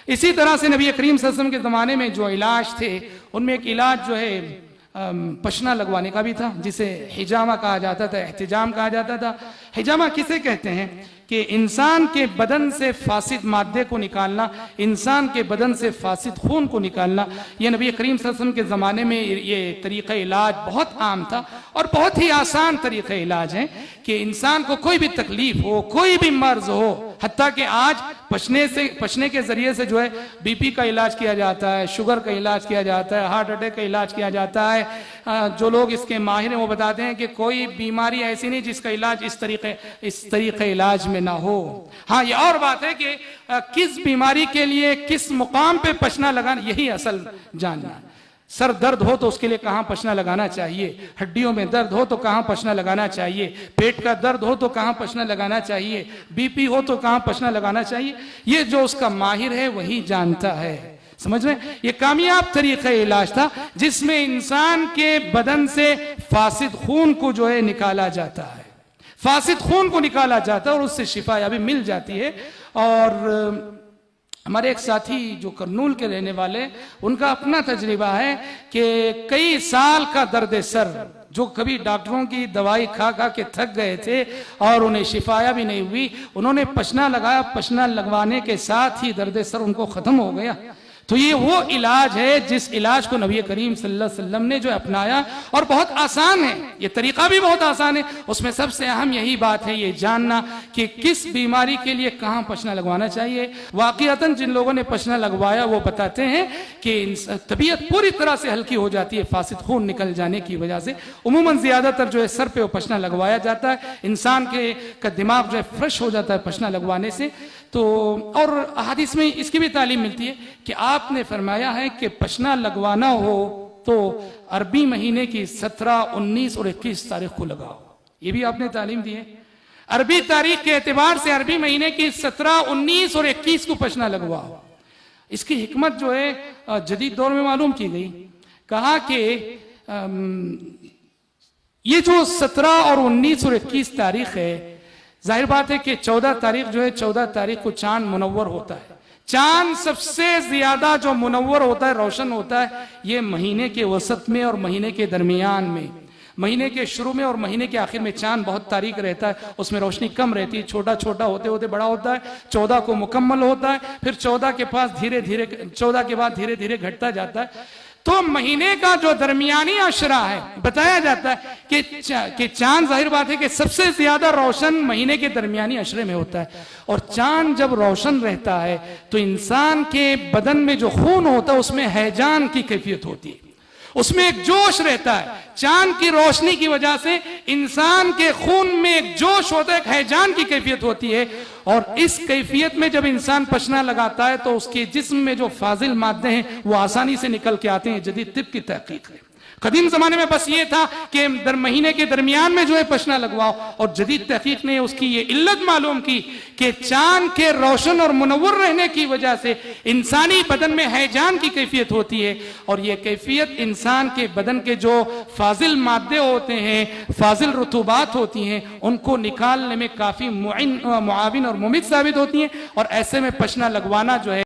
इसी तरह से नबी करीम सल्लल्लाहु अलैहि वसल्लम के ज़माने में जो इलाज थे उनमें एक इलाज जो है पशना लगवाने का भी था, जिसे हिजामा कहा जाता था, एहतिजाम कहा जाता था। हिजामा किसे कहते हैं कि इंसान के बदन से फासिद मादे को निकालना, इंसान के बदन से फासिद खून को निकालना। ये नबी करीम सल्लल्लाहु अलैहि वसल्लम के ज़माने में ये तरीक़ा इलाज बहुत आम था और बहुत ही आसान तरीक़ा इलाज है कि इंसान को कोई भी तकलीफ हो, कोई भी मर्ज हो, हत्ता कि आज पशने के ज़रिए से जो है बीपी का इलाज किया जाता है, शुगर का इलाज किया जाता है, हार्ट अटैक का इलाज किया जाता है। जो लोग इसके माहिर हैं वो बताते हैं कि कोई बीमारी ऐसी नहीं जिसका इलाज इस तरीके इलाज में ना हो। हाँ, ये और बात है कि किस बीमारी के लिए किस मुकाम पे पशना लगाना, यही असल जानना। सर दर्द हो तो उसके लिए कहाँ पशना लगाना चाहिए, हड्डियों में दर्द हो तो कहाँ पशना लगाना चाहिए, पेट का दर्द हो तो कहाँ पशना लगाना चाहिए, बीपी हो तो कहाँ पशना लगाना चाहिए, ये जो उसका माहिर है वही जानता है। समझ रहे हैं? ये कामयाब तरीका इलाज था जिसमें इंसान के बदन से फासिद खून को जो है निकाला जाता है, फासिद खून को निकाला जाता है और उससे शिफायाबी मिल जाती है। और हमारे एक साथी जो करनूल के रहने वाले, उनका अपना तजर्बा है कि कई साल का दर्द सर, जो कभी डॉक्टरों की दवाई खा खा के थक गए थे और उन्हें शिफाया भी नहीं हुई, उन्होंने पशना लगाया, पशना लगवाने के साथ ही दर्द सर उनको खत्म हो गया। तो ये वो इलाज है जिस इलाज को नबी करीम सल्लल्लाहु अलैहि वसल्लम ने जो अपनाया, और बहुत आसान है, ये तरीका भी बहुत आसान है। उसमें सबसे अहम यही बात है ये जानना कि किस बीमारी के लिए कहाँ पशना लगवाना चाहिए। वाकईतन जिन लोगों ने पशना लगवाया वो बताते हैं कि तबीयत पूरी तरह से हल्की हो जाती है फासिद खून निकल जाने की वजह से। उमूमन ज्यादातर जो है सर पे वो पशना लगवाया जाता है, इंसान का दिमाग जो है फ्रेश हो जाता है पशना लगवाने से। तो और हदीस में इसकी भी तालीम मिलती है कि आपने फरमाया है कि पशना लगवाना हो तो अरबी महीने की 17, 19 और 21 तारीख को लगाओ। ये भी आपने तालीम दी है। अरबी तारीख के एतबार से अरबी महीने की 17, 19 और 21 को पशना लगवाओ। इसकी हिकमत जो है जदीद दौर में मालूम की गई। कहा कि ये जो 17 और 19 और 21 तारीख है, जाहिर बात है कि 14 तारीख जो है, 14 तारीख को चांद मुनव्वर होता है। चांद सबसे ज्यादा जो मुनव्वर होता है, रोशन होता है, ये महीने के वसत में और महीने के दरमियान में। महीने के शुरू में और महीने के आखिर में चांद बहुत तारीक रहता है, उसमें रोशनी कम रहती है, छोटा छोटा होते होते बड़ा होता है, 14 को मुकम्मल होता है, फिर 14 के पास धीरे धीरे 14 के बाद धीरे धीरे घटता जाता है। तो महीने का जो दरमियानी अशरा है, बताया जाता है कि चांद, जाहिर बात है कि सबसे ज्यादा रोशन महीने के दरमियानी अशरे में होता है। और चांद जब रोशन रहता है तो इंसान के बदन में जो खून होता है उसमें हैजान की कैफियत होती है, उसमें एक जोश रहता है। चांद की रोशनी की वजह से इंसान के खून में एक जोश होता है, एक हैजान की कैफियत होती है। और इस कैफियत में जब इंसान पशना लगाता है तो उसके जिस्म में जो फाजिल मादे हैं वो आसानी से निकल के आते हैं। जदीद तिब की तहकीक है। कदीम जमाने में बस ये था कि महीने के दरमियान में जो है पशना लगवाओ, और जदीद तहकीक ने उसकी ये इल्लत मालूम की कि चांद के रोशन और मुनव्वर रहने की वजह से इंसानी बदन में हैजान की कैफियत होती है, और ये कैफियत इंसान के बदन के जो फाजिल मादे होते हैं, फाजिल रुतूबात होती हैं, उनको निकालने में काफी मुआविन और मुमिद साबित होती हैं। और ऐसे में पशना लगवाना जो है